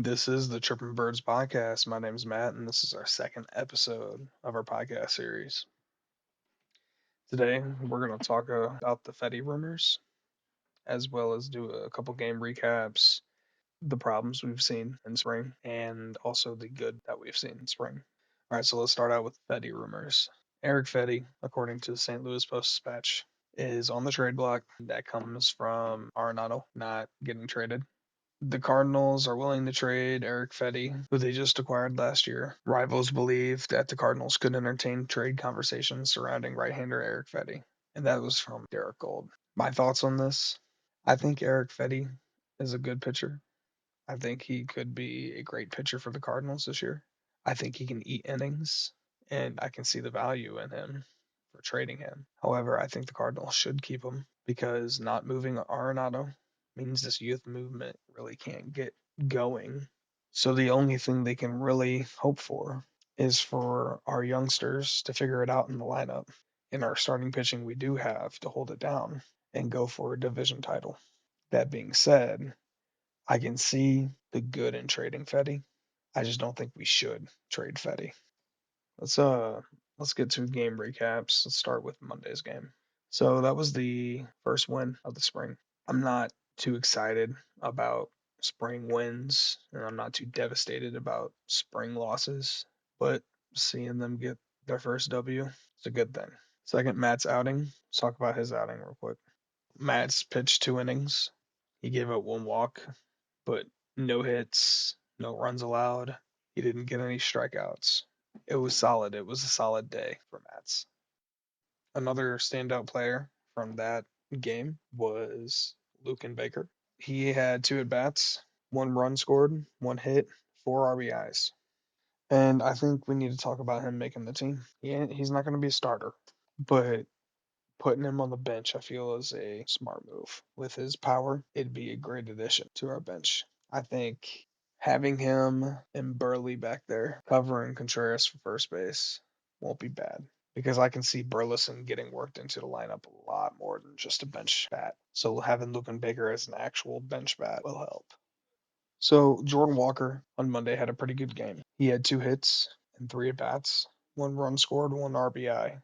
This is the Chirpin podcast. My name is Matt, and this is our second episode of our podcast series. Today, we're going to talk about the Fedde rumors, as well as do a couple game recaps, the problems we've seen in spring, and also the good that we've seen in spring. All right, so let's start out with Fedde rumors. Eric Fedde, according to the St. Louis Post-Dispatch, is on the trade block. That comes from Arenado not getting traded. The Cardinals are willing to trade Eric Fedde, who they just acquired last year. Rivals believe that the Cardinals could entertain trade conversations surrounding right-hander Eric Fedde, and that was from Derek Gold. My thoughts on this: I think Eric Fedde is a good pitcher. I think he could be a great pitcher for the Cardinals this year. I think he can eat innings, and I can see the value in him for trading him. However, I think the Cardinals should keep him because not moving Arenado means this youth movement really can't get going. So the only thing they can really hope for is for our youngsters to figure it out in the lineup. In our starting pitching, we do have to hold it down and go for a division title. That being said, I can see the good in trading Fedde. I just don't think we should trade Fedde. Let's uh let's get to game recaps. Let's start with Monday's game. So that was the first win of the spring. I'm not too excited about spring wins, and I'm not too devastated about spring losses, but seeing them get their first W is a good thing. Second, Matt's outing. Let's talk about his outing real quick. Matt's pitched 2 innings. He gave up 1 walk, but no hits, no runs allowed. He didn't get any strikeouts. It was solid. It was a solid day for Mats. Another standout player from that game was Lucan Baker. He had 2 at bats, 1 run scored, 1 hit, 4 RBIs. And I think we need to talk about him making the team. He's not going to be a starter, but putting him on the bench, I feel, is a smart move. With his power, it'd be a great addition to our bench. I think having him and Burley back there covering Contreras for first base won't be bad because I can see Burleson getting worked into the lineup a lot more than just a bench bat. So having Lucan Baker as an actual bench bat will help. So Jordan Walker on Monday had a pretty good game. He had 2 hits and 3 at bats, 1 run scored, 1 RBI, and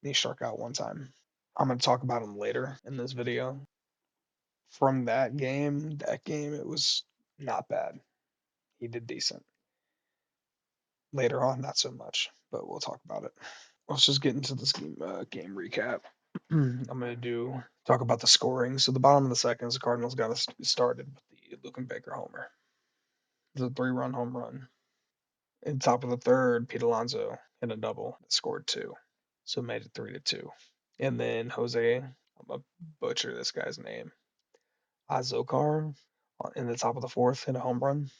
he struck out 1 time. I'm going to talk about him later in this video. From that game, it was not bad. He did decent. Later on, not so much, but we'll talk about it. Let's just get into this game recap. I'm going to talk about the scoring. So the bottom of the seconds, the Cardinals got us started with the Lucan Baker homer. It was a 3-run home run. In top of the third, Pete Alonso hit a double, scored 2, so made it 3-2. And then Jose, I'm gonna butcher this guy's name, Azokar, in the top of the fourth, hit a home run,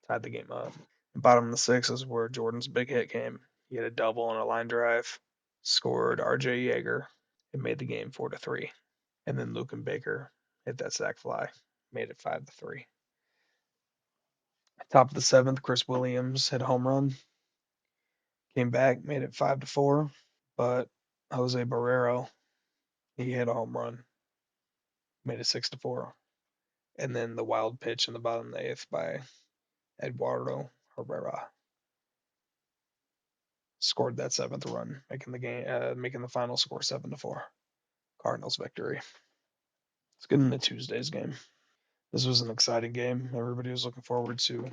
tied the game up. And bottom of the sixth is where Jordan's big hit came. He had a double on a line drive, scored R.J. Yeager, and made the game 4-3. And then Lucan Baker hit that sac fly, made it 5-3. Top of the seventh, Chris Williams hit a home run, came back, made it 5-4. But Jose Barrero, he hit a home run, made it 6-4. And then the wild pitch in the bottom of the eighth by Eduardo Herrera scored that seventh run, making the final score 7-4. Cardinals victory. Let's get into Tuesday's game. This was an exciting game. Everybody was looking forward to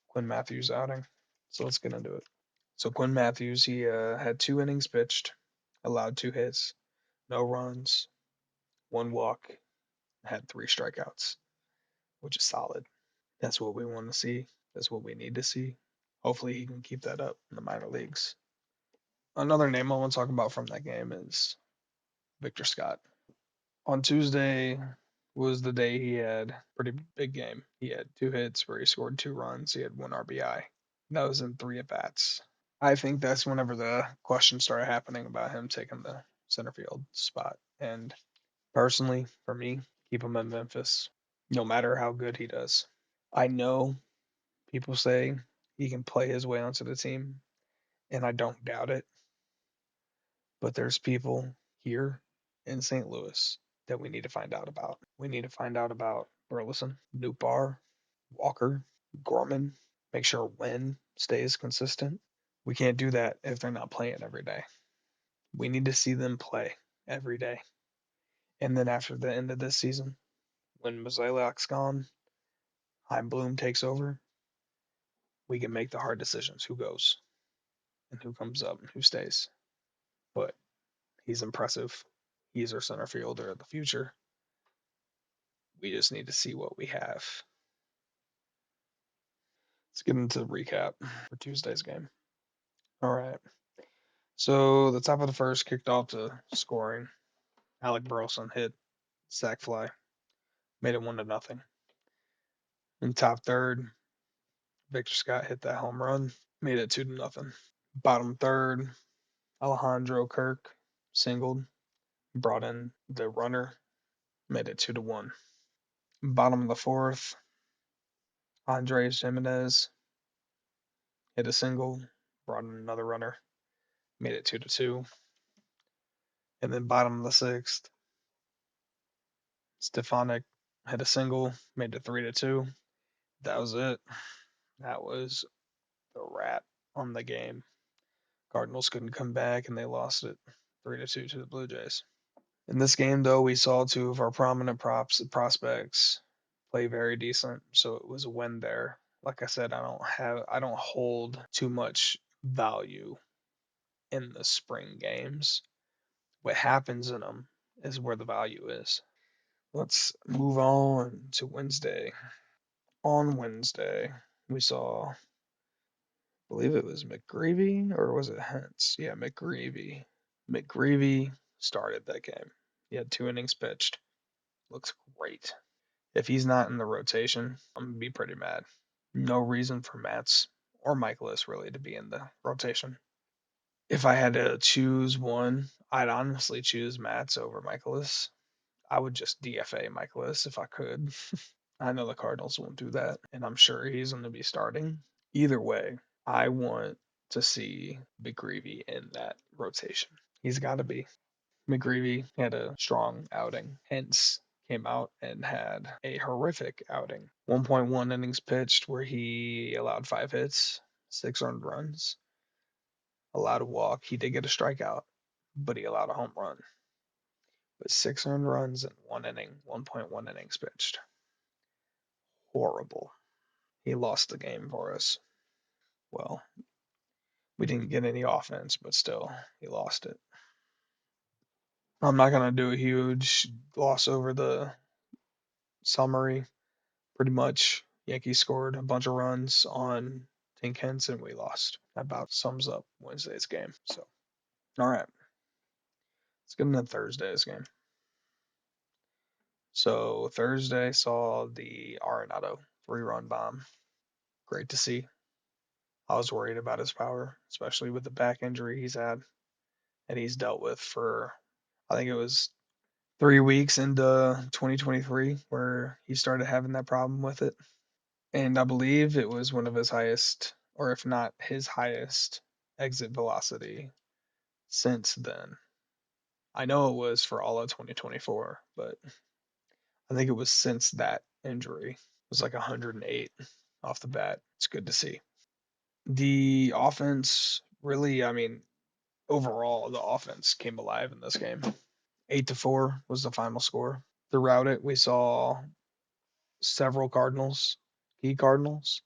Quinn Matthews' outing. So let's get into it. So Quinn Matthews, he had 2 innings pitched, allowed 2 hits, no runs, 1 walk, had 3 strikeouts, which is solid. That's what we want to see. That's what we need to see. Hopefully he can keep that up in the minor leagues. Another name I want to talk about from that game is Victor Scott. On Tuesday was the day he had a pretty big game. He had 2 hits where he scored 2 runs. He had 1 RBI. That was in 3 at bats. I think that's whenever the questions started happening about him taking the center field spot. And personally, for me, keep him in Memphis, no matter how good he does. I know people say he can play his way onto the team, and I don't doubt it. But there's people here in St. Louis that we need to find out about. We need to find out about Burleson, Newbar, Walker. Gorman. Make sure Wynn stays consistent. We can't do that if they're not playing every day. We need to see them play every day. And then after the end of this season, when Mozeliak's gone, Bloom takes over, we can make the hard decisions who goes and who comes up and who stays. But he's impressive. He's our center fielder of the future. We just need to see what we have. Let's get into the recap for Tuesday's game. All right. So the top of the first kicked off to scoring. Alec Burleson hit sac fly, made it 1-0. In top third, Victor Scott hit that home run, made it 2-0. Bottom third, Alejandro Kirk singled, brought in the runner, made it 2-1. Bottom of the fourth, Andres Jimenez hit a single, brought in another runner, made it 2-2. And then bottom of the sixth, Stefanik hit a single, made it 3-2. That was it. That was the wrap on the game. Cardinals couldn't come back and they lost it 3-2 to the Blue Jays. In this game, though, we saw two of our prominent prospects play very decent, so it was a win there. Like I said, I don't hold too much value in the spring games. What happens in them is where the value is. Let's move on to Wednesday. On Wednesday, we saw, I believe it was McGreevy or was it Hentz? Yeah, McGreevy. McGreevy started that game. He had 2 innings pitched. Looks great. If he's not in the rotation, I'm gonna be pretty mad. No reason for Mats or Michaelis really to be in the rotation. If I had to choose one, I'd honestly choose Mats over Michaelis. I would just DFA Michaelis if I could. I know the Cardinals won't do that, and I'm sure he's going to be starting. Either way, I want to see McGreevy in that rotation. He's got to be. McGreevy had a strong outing, hence came out and had a horrific outing. 1.1 innings pitched where he allowed 5 hits, 6 earned runs, allowed a walk. He did get a strikeout, but he allowed a home run. But 6 earned runs in 1 inning, 1.1 innings pitched. Horrible. He lost the game for us. Well, we didn't get any offense, but still, he lost it. I'm not going to do a huge gloss over the summary. Pretty much, Yankees scored a bunch of runs on Tinkins and we lost. That about sums up Wednesday's game. So, all right, let's get into Thursday's game. So, Thursday saw the Arenado 3-run bomb. Great to see. I was worried about his power, especially with the back injury he's had and he's dealt with for, I think it was 3 weeks into 2023 where he started having that problem with it. And I believe it was one of his highest, or if not his highest, exit velocity since then. I know it was for all of 2024, but I think it was since that injury. It was like 108 off the bat. It's good to see. The offense really, I mean, overall, the offense came alive in this game. 8-4 was the final score. Throughout it, we saw several key Cardinals,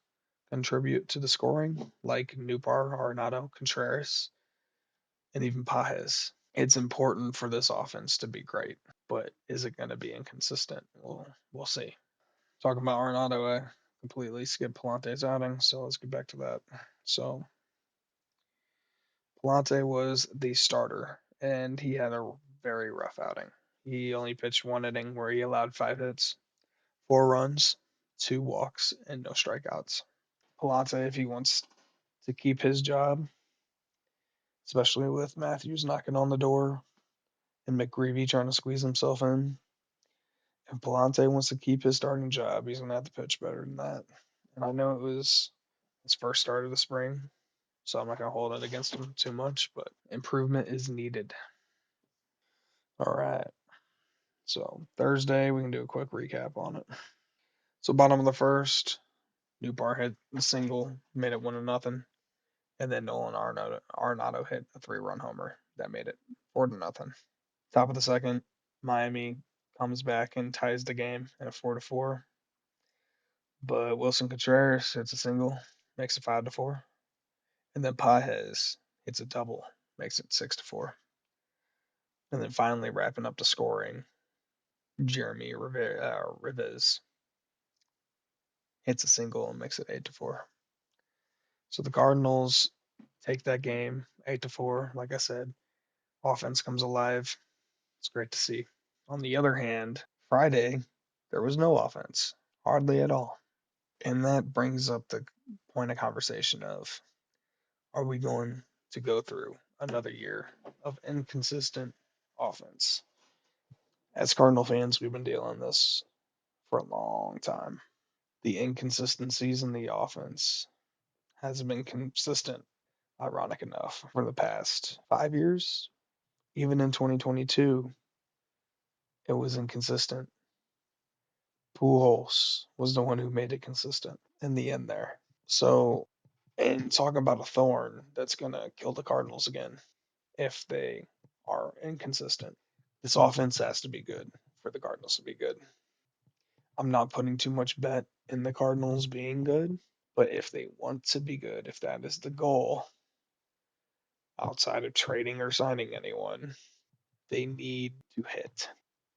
contribute to the scoring, like Nupar, Arenado, Contreras, and even Pajes. It's important for this offense to be great, but is it going to be inconsistent? We'll see. Talking about Arenado, I completely skipped Palante's outing, so let's get back to that. So Palante was the starter, and he had a very rough outing. He only pitched 1 inning where he allowed 5 hits, 4 runs, 2 walks, and no strikeouts. Palante, if he wants to keep his job, especially with Matthews knocking on the door and McGreevy trying to squeeze himself in, if Palante wants to keep his starting job, he's going to have to pitch better than that. And I know it was his first start of the spring, so I'm not going to hold it against him too much, but improvement is needed. All right. So Thursday, we can do a quick recap on it. So bottom of the first, Newbar hit the single, made it 1-0, and then Nolan Arenado hit a 3-run homer that made it 4-0. Top of the second, Miami comes back and ties the game at 4-4. But Wilson Contreras hits a single, makes it 5-4, and then Pages hits a double, makes it 6-4. And then finally wrapping up the scoring, Jeremy Rivas hits a single and makes it 8-4. So the Cardinals take that game 8-4. Like I said, offense comes alive. It's great to see. On the other hand, Friday there was no offense, hardly at all. And that brings up the point of conversation of, are we going to go through another year of inconsistent offense? As Cardinal fans, we've been dealing with this for a long time. The inconsistencies in the offense hasn't been consistent, ironic enough, for the past 5 years. Even in 2022, it was inconsistent. Pujols was the one who made it consistent in the end there. So, and talk about a thorn that's going to kill the Cardinals again if they are inconsistent. This offense has to be good for the Cardinals to be good. I'm not putting too much bet in the Cardinals being good, but if they want to be good, if that is the goal, outside of trading or signing anyone, they need to hit.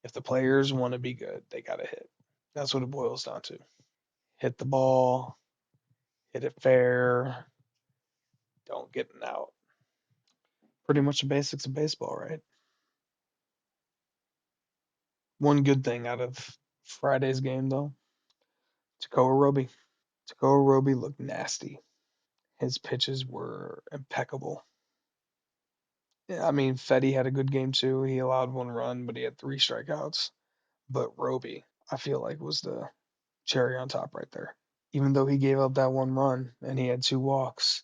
If the players want to be good, they got to hit. That's what it boils down to. Hit the ball, hit it fair, don't get an out. Pretty much the basics of baseball, right? One good thing out of Friday's game, though, Takoa Roby. Takoa Roby looked nasty. His pitches were impeccable. Yeah, I mean, Fedde had a good game too. He allowed one run, but he had three strikeouts. But Roby, I feel like, was the cherry on top right there. Even though he gave up that one run and he had two walks,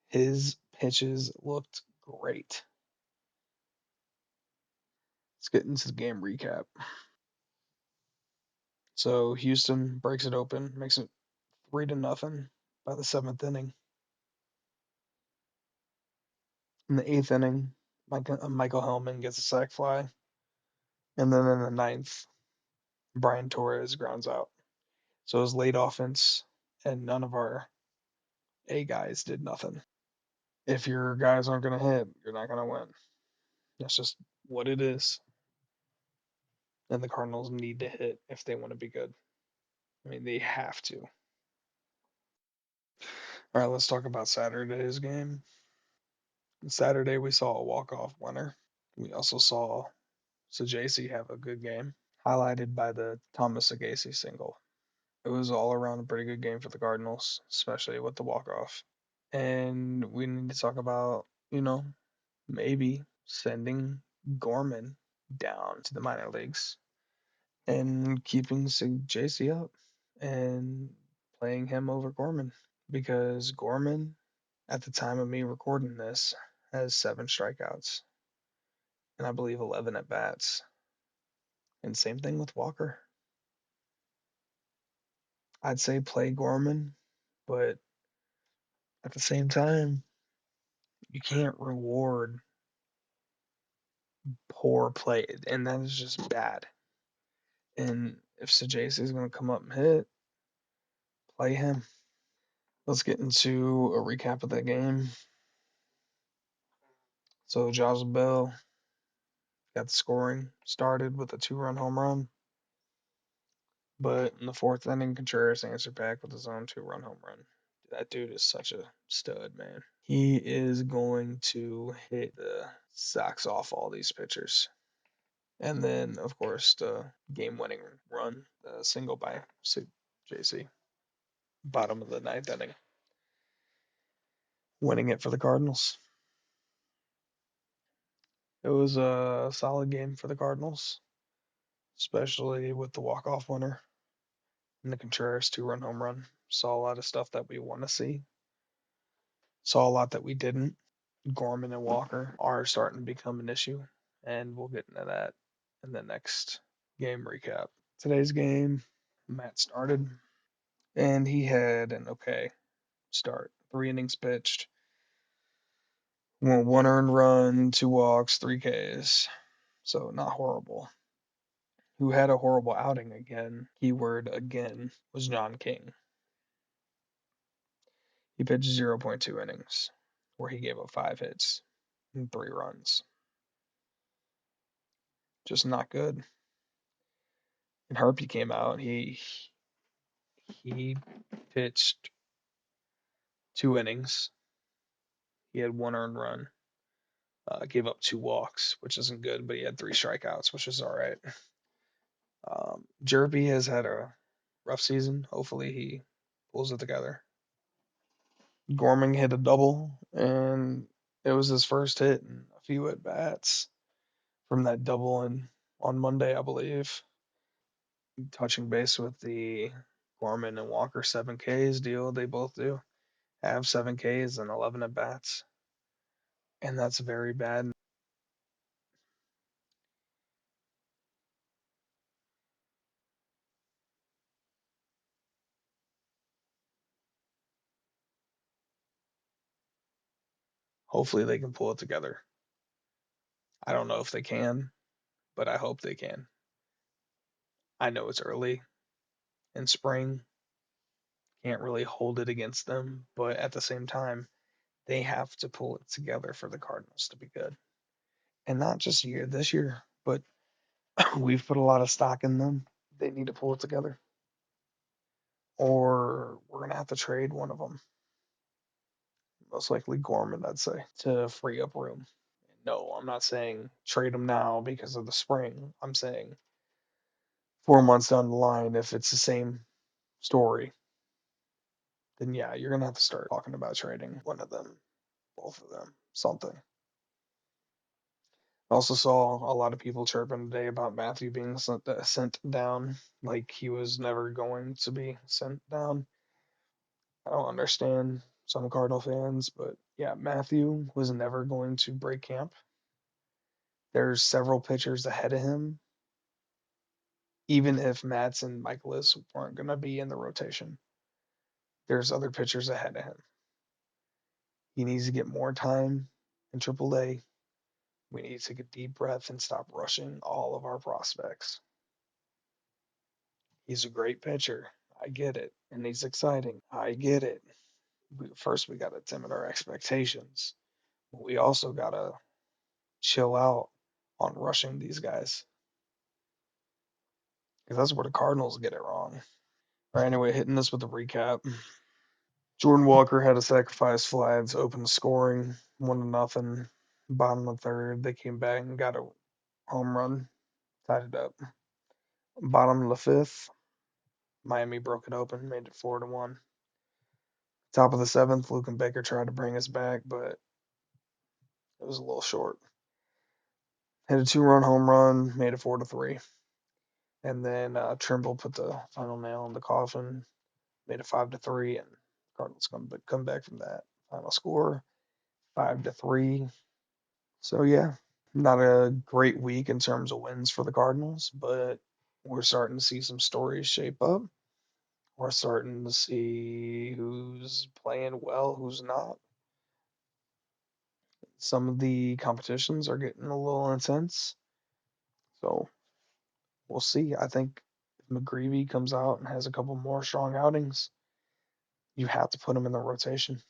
his pitches looked great. Let's get into the game recap. So Houston breaks it open, makes it 3-0 by the seventh inning. In the eighth inning, Michael Hellman gets a sac fly, and then in the ninth, Brian Torres grounds out. So it was late offense, and none of our A guys did nothing. If your guys aren't going to hit, you're not going to win. That's just what it is. And the Cardinals need to hit if they want to be good. I mean, they have to. All right, let's talk about Saturday's game. Saturday, we saw a walk-off winner. We also saw Sajacy have a good game, highlighted by the Thomas Sajacy single. It was all around a pretty good game for the Cardinals, especially with the walk-off. And we need to talk about, maybe sending Gorman down to the minor leagues and keeping JC up and playing him over Gorman, because Gorman, at the time of me recording this, has 7 strikeouts and I believe 11 at bats. And same thing with Walker. I'd say play Gorman, but at the same time, you can't reward poor play, and that is just bad. And if Sajacy is going to come up and hit, play him. Let's get into a recap of that game. So Josh Bell got the scoring started with a 2-run home run, but in the fourth inning, Contreras answered back with his own 2-run home run. That dude is such a stud, man. He is going to hit the socks off all these pitchers. And then, of course, the game-winning run, the single by JC, bottom of the ninth inning, winning it for the Cardinals. It was a solid game for the Cardinals, especially with the walk-off winner and the Contreras 2-run home run. Saw a lot of stuff that we want to see. Saw a lot that we didn't. Gorman and Walker are starting to become an issue, and we'll get into that in the next game recap. Today's game, Matt started, and he had an okay start. 3 innings pitched, one earned run, 2 walks, 3 Ks. So not horrible. Who had a horrible outing again, keyword again, was John King. He pitched 0.2 innings, where he gave up 5 hits and 3 runs. Just not good. And Harpy came out. He pitched 2 innings. He had 1 earned run. Gave up 2 walks, which isn't good, but he had 3 strikeouts, which is all right. Chirpin has had a rough season. Hopefully he pulls it together. Gorman hit a double, and it was his first hit in a few at bats from that double on Monday, I believe. Touching base with the Gorman and Walker 7Ks deal, they both do have 7Ks and 11 at bats, and that's very bad. Hopefully they can pull it together. I don't know if they can, but I hope they can. I know it's early in spring, can't really hold it against them, but at the same time, they have to pull it together for the Cardinals to be good. And not just this year, but we've put a lot of stock in them. They need to pull it together, or we're gonna have to trade one of them. Most likely Gorman, I'd say, to free up room. No, I'm not saying trade them now because of the spring. I'm saying 4 months down the line, if it's the same story, then yeah, you're gonna have to start talking about trading one of them, both of them, something. I also saw a lot of people chirping today about Matthew being sent down, like he was never going to be sent down. I don't understand some Cardinal fans, but yeah, Matthew was never going to break camp. There's several pitchers ahead of him, even if Matz and Michaelis weren't going to be in the rotation. There's other pitchers ahead of him. He needs to get more time in AAA. We need to take a deep breath and stop rushing all of our prospects. He's a great pitcher. I get it. And he's exciting. I get it. First, we got to temper our expectations. But we also got to chill out on rushing these guys. Because that's where the Cardinals get it wrong. All right, anyway, hitting this with a recap. Jordan Walker had a sacrifice fly to open the scoring, 1-0. Bottom of the third, they came back and got a home run, tied it up. Bottom of the fifth, Miami broke it open, made it 4-1. Top of the seventh, Luke and Baker tried to bring us back, but it was a little short. Hit a 2-run home run, made it 4-3. And then Trimble put the final nail in the coffin, made it 5-3, and Cardinals come back from that. Final score 5-3. So yeah, not a great week in terms of wins for the Cardinals, but we're starting to see some stories shape up. We're starting to see who's playing well, who's not. Some of the competitions are getting a little intense. So we'll see. I think if McGreevy comes out and has a couple more strong outings, you have to put him in the rotation.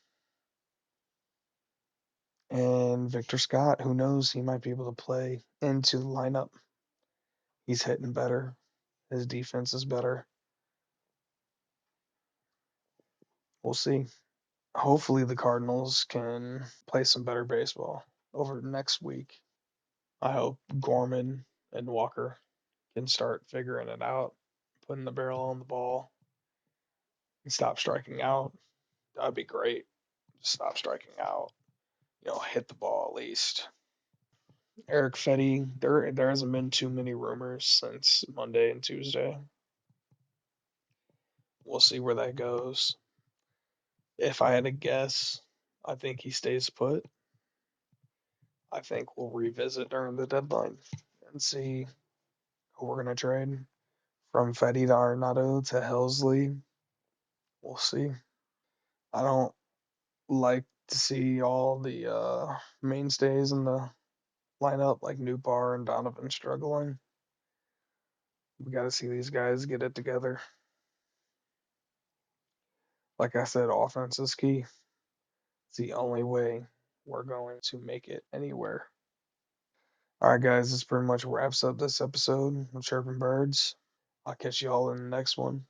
And Victor Scott, who knows, he might be able to play into the lineup. He's hitting better. His defense is better. We'll see. Hopefully the Cardinals can play some better baseball over the next week. I hope Gorman and Walker can start figuring it out, putting the barrel on the ball, and stop striking out. That'd be great. Just stop striking out. Hit the ball at least. Eric Fedde, there hasn't been too many rumors since Monday and Tuesday. We'll see where that goes. If I had to guess, I think he stays put. I think we'll revisit during the deadline and see who we're going to trade from Fedde to Arenado to Helsley We'll see. I don't like to see all the mainstays in the lineup like Newbar and Donovan struggling. We got to see these guys get it together. Like I said, offense is key. It's the only way we're going to make it anywhere. All right, guys, this pretty much wraps up this episode of Chirpin Birds. I'll catch you all in the next one.